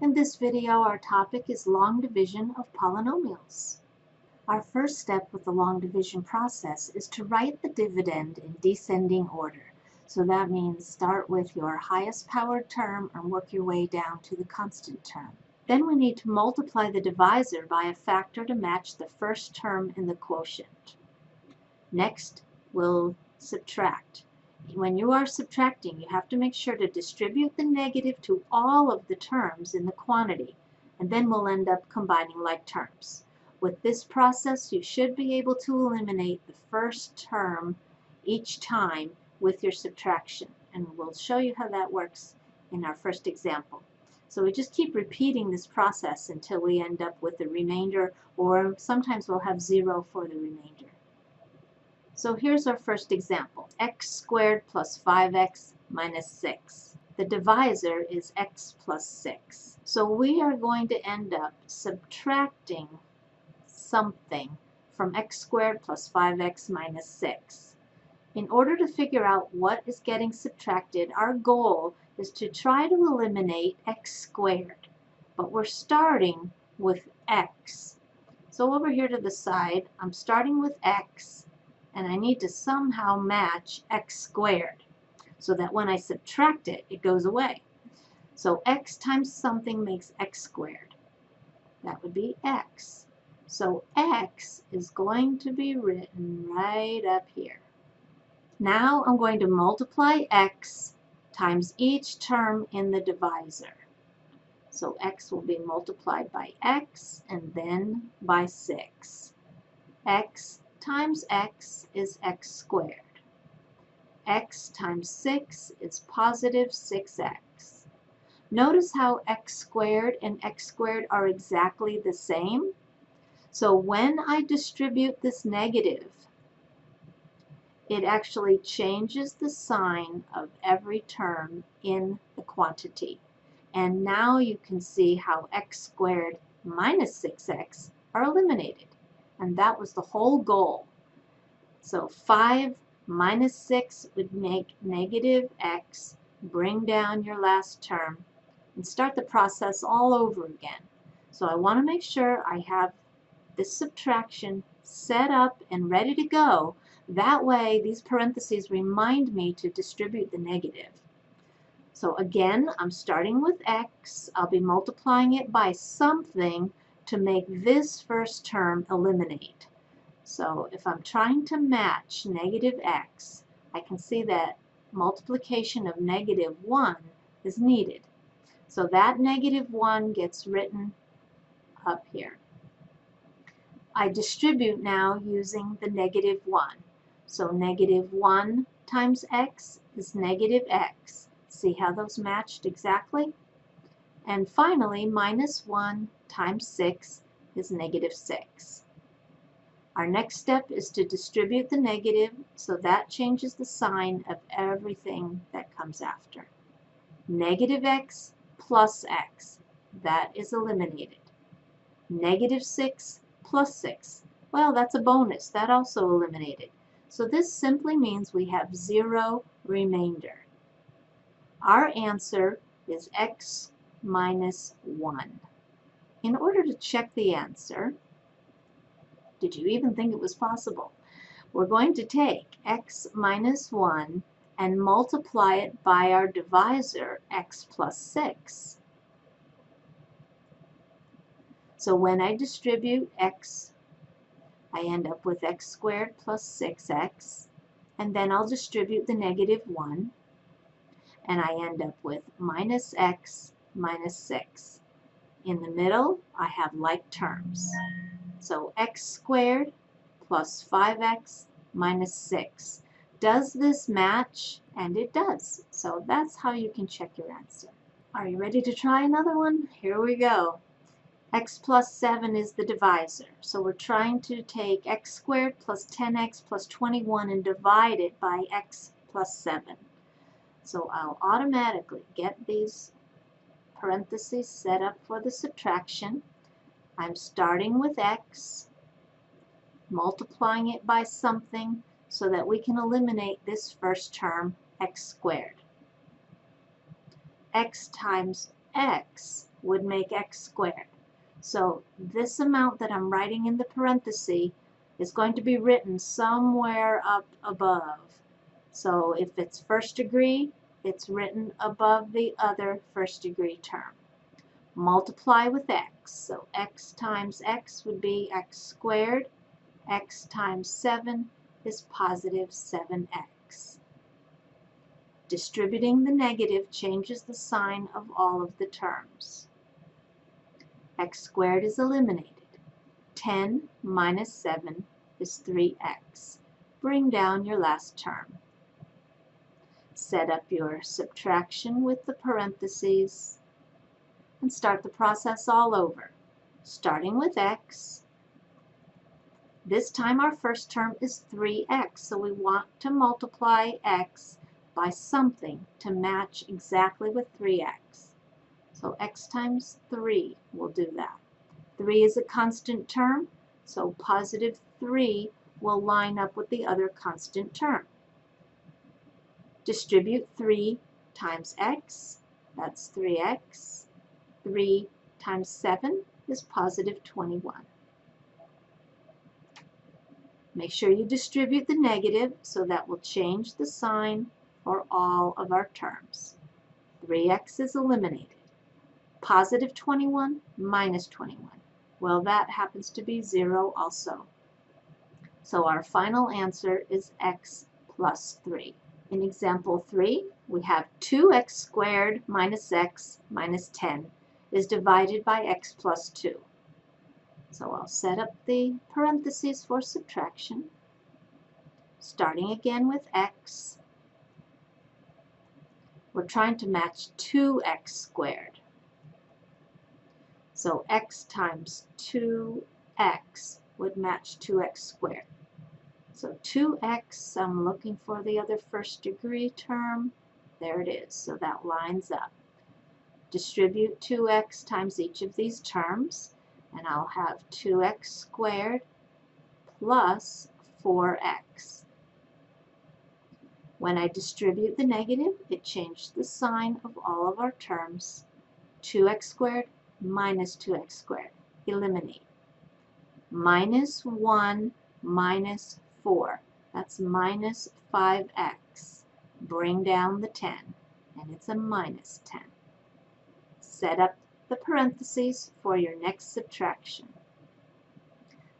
In this video, our topic is long division of polynomials. Our first step with the long division process is to write the dividend in descending order. So that means start with your highest powered term and work your way down to the constant term. Then we need to multiply the divisor by a factor to match the first term in the quotient. Next, we'll subtract. When you are subtracting, you have to make sure to distribute the negative to all of the terms in the quantity, and then we'll end up combining like terms. With this process, you should be able to eliminate the first term each time with your subtraction, and we'll show you how that works in our first example. So we just keep repeating this process until we end up with the remainder, or sometimes we'll have 0 for the remainder. So here's our first example, x squared plus 5x minus 6. The divisor is x plus 6. So we are going to end up subtracting something from x squared plus 5x minus 6. In order to figure out what is getting subtracted, our goal is to try to eliminate x squared, but we're starting with x. So over here to the side, I'm starting with x, and I need to somehow match x squared so that when I subtract it, it goes away. So x times something makes x squared. That would be x. So x is going to be written right up here. Now I'm going to multiply x times each term in the divisor. So x will be multiplied by x and then by 6. X times x is x squared. X times 6 is positive 6x. Notice how x squared and x squared are exactly the same. So when I distribute this negative, it actually changes the sign of every term in the quantity. And now you can see how x squared minus 6x are eliminated. And that was the whole goal. So 5 minus 6 would make negative x, bring down your last term, and start the process all over again. So I want to make sure I have this subtraction set up and ready to go. That way, these parentheses remind me to distribute the negative. So again, I'm starting with x. I'll be multiplying it by something to make this first term eliminate. So if I'm trying to match negative x, I can see that multiplication of negative 1 is needed. So that negative 1 gets written up here. I distribute now using the negative 1. So negative 1 times x is negative x. See how those matched exactly? And finally, minus 1 times 6 is negative 6. Our next step is to distribute the negative, so that changes the sign of everything that comes after. Negative x plus x, that is eliminated. Negative 6 plus 6, well, that's a bonus, that also eliminated. So this simply means we have 0 remainder. Our answer is x minus 1. In order to check the answer, did you even think it was possible? We're going to take x minus 1 and multiply it by our divisor, x plus 6. So when I distribute x, I end up with x squared plus 6x, and then I'll distribute the negative 1, and I end up with minus x minus 6. In the middle, I have like terms. So x squared plus 5x minus 6. Does this match? And it does. So that's how you can check your answer. Are you ready to try another one? Here we go. X plus 7 is the divisor. So we're trying to take x squared plus 10x plus 21 and divide it by x plus 7. So I'll automatically get these parentheses set up for the subtraction. I'm starting with x, multiplying it by something so that we can eliminate this first term, x squared. X times x would make x squared. So this amount that I'm writing in the parenthesis is going to be written somewhere up above. So if it's first degree, it's written above the other first degree term. Multiply with x. So x times x would be x squared. X times 7 is positive 7x. Distributing the negative changes the sign of all of the terms. X squared is eliminated. 10 minus 7 is 3x. Bring down your last term. Set up your subtraction with the parentheses and start the process all over. Starting with x. This time our first term is 3x, so we want to multiply x by something to match exactly with 3x. So x times 3 will do that. 3 is a constant term, so positive 3 will line up with the other constant term. Distribute 3 times x, that's 3x. 3 times 7 is positive 21. Make sure you distribute the negative, so that will change the sign for all of our terms. 3x is eliminated. Positive 21 minus 21. Well, that happens to be 0 also. So our final answer is x plus 3. In example 3, we have 2x squared minus x minus 10 is divided by x plus 2. So I'll set up the parentheses for subtraction. Starting again with x. We're trying to match 2x squared. So x times 2x would match 2x squared. So 2x, I'm looking for the other first degree term. There it is, so that lines up. Distribute 2x times each of these terms, and I'll have 2x squared plus 4x. When I distribute the negative, it changed the sign of all of our terms. 2x squared minus 2x squared. Eliminate. Minus 1 minus 4. That's minus 5x. Bring down the 10, and it's a minus 10. Set up the parentheses for your next subtraction.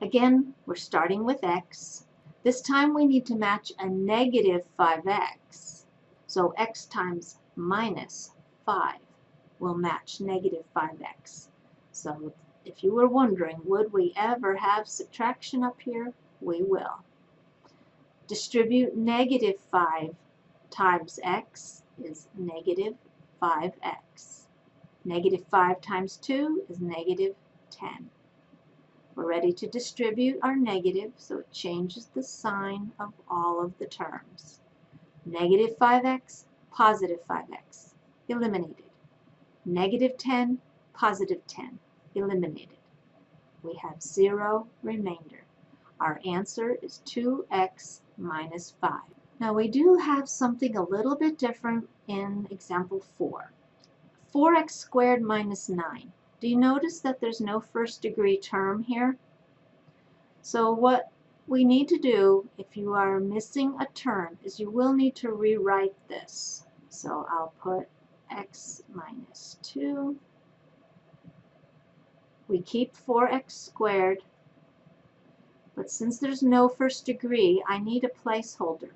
Again, we're starting with x. This time we need to match a negative 5x. So x times minus 5 will match negative 5x. So if you were wondering, would we ever have subtraction up here? We will. Distribute negative 5 times x is negative 5x. Negative 5 times 2 is negative 10. We're ready to distribute our negative, so it changes the sign of all of the terms. Negative 5x, positive 5x, eliminated. Negative 10, positive 10, eliminated. We have 0 remainder. Our answer is 2x minus 5. Now we do have something a little bit different in example 4. 4x squared minus 9. Do you notice that there's no first degree term here? So what we need to do, if you are missing a term, is you will need to rewrite this. So I'll put x minus 2. We keep 4x squared, but since there's no first degree, I need a placeholder.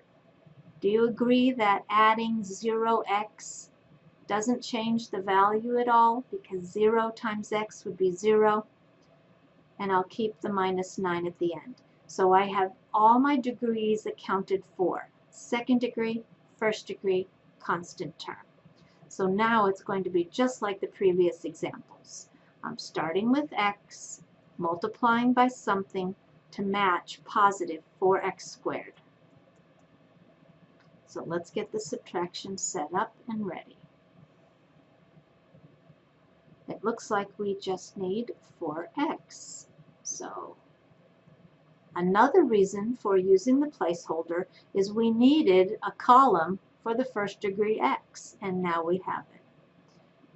Do you agree that adding 0x doesn't change the value at all, because 0 times x would be 0, and I'll keep the minus 9 at the end. So I have all my degrees accounted for. Second degree, first degree, constant term. So now it's going to be just like the previous examples. I'm starting with x, multiplying by something to match positive 4x squared. So let's get the subtraction set up and ready. It looks like we just need 4x. So another reason for using the placeholder is we needed a column for the first degree x, and now we have it.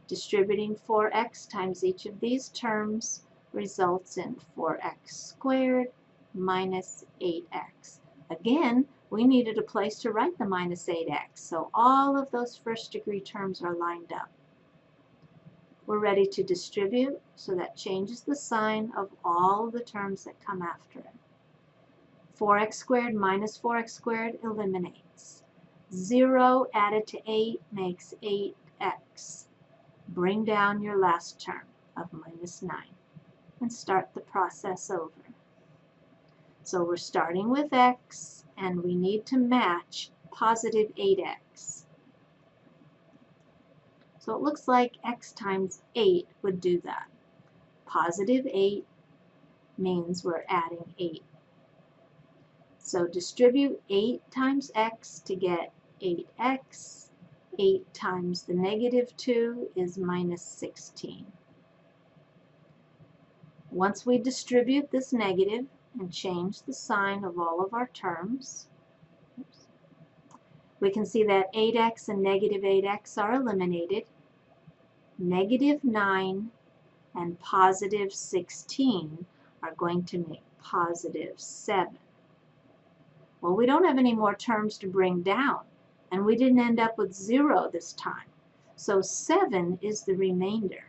Distributing 4x times each of these terms results in 4x squared minus 8x. Again, we needed a place to write the minus 8x, so all of those first degree terms are lined up. We're ready to distribute, so that changes the sign of all the terms that come after it. 4x squared minus 4x squared eliminates. 0 added to 8 makes 8x. Bring down your last term of minus 9 and start the process over. So we're starting with x, and we need to match positive 8x. So it looks like x times 8 would do that. Positive 8 means we're adding 8. So distribute 8 times x to get 8x. 8 times the negative 2 is minus 16. Once we distribute this negative and change the sign of all of our terms, we can see that 8x and negative 8x are eliminated. Negative 9 and positive 16 are going to make positive 7. Well, we don't have any more terms to bring down, and we didn't end up with 0 this time. So 7 is the remainder.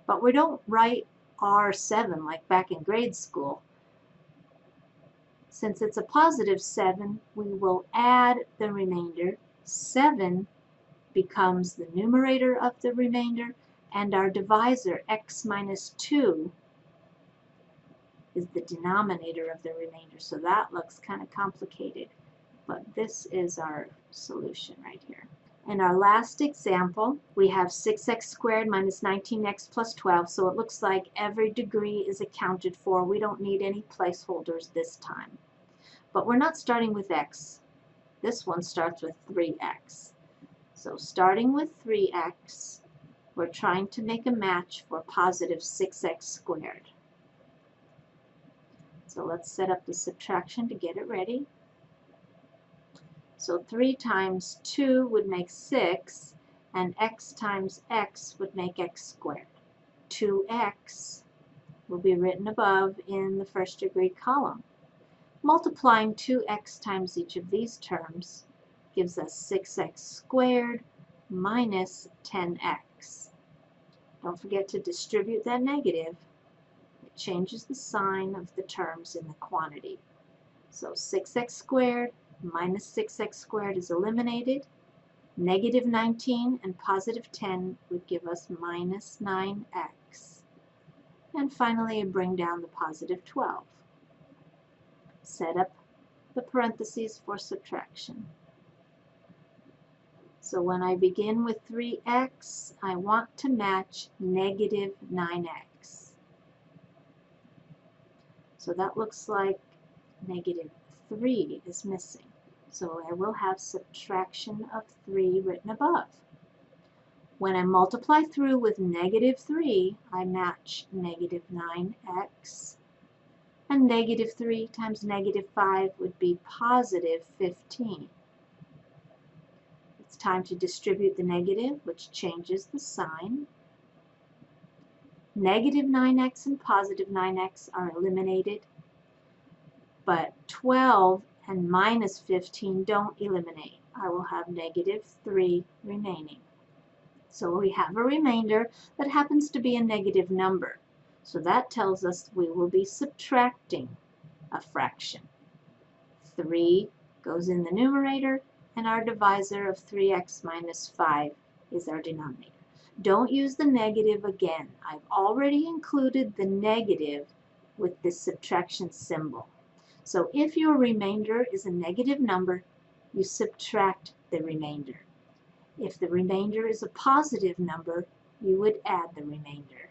But we don't write R7 like back in grade school. Since it's a positive 7, we will add the remainder. 7 becomes the numerator of the remainder, and our divisor, x minus 2, is the denominator of the remainder. So that looks kind of complicated, but this is our solution right here. In our last example, we have 6x squared minus 19x plus 12, so it looks like every degree is accounted for. We don't need any placeholders this time. But we're not starting with x. This one starts with 3x. So starting with 3x, we're trying to make a match for positive 6x squared. So let's set up the subtraction to get it ready. So 3 times 2 would make 6, and x times x would make x squared. 2x will be written above in the first degree column. Multiplying 2x times each of these terms gives us 6x squared minus 10x. Don't forget to distribute that negative. It changes the sign of the terms in the quantity. So 6x squared minus 6x squared is eliminated. Negative 19 and positive 10 would give us minus 9x. And finally, bring down the positive 12. Set up the parentheses for subtraction. So when I begin with 3x, I want to match negative 9x. So that looks like negative 3 is missing. So I will have subtraction of 3 written above. When I multiply through with negative 3, I match negative 9x. And negative 3 times negative 5 would be positive 15. It's time to distribute the negative, which changes the sign. Negative 9x and positive 9x are eliminated, but 12 and minus 15 don't eliminate. I will have negative 3 remaining. So we have a remainder that happens to be a negative number. So that tells us we will be subtracting a fraction. 3 goes in the numerator, and our divisor of 3x minus 5 is our denominator. Don't use the negative again. I've already included the negative with this subtraction symbol. So if your remainder is a negative number, you subtract the remainder. If the remainder is a positive number, you would add the remainder.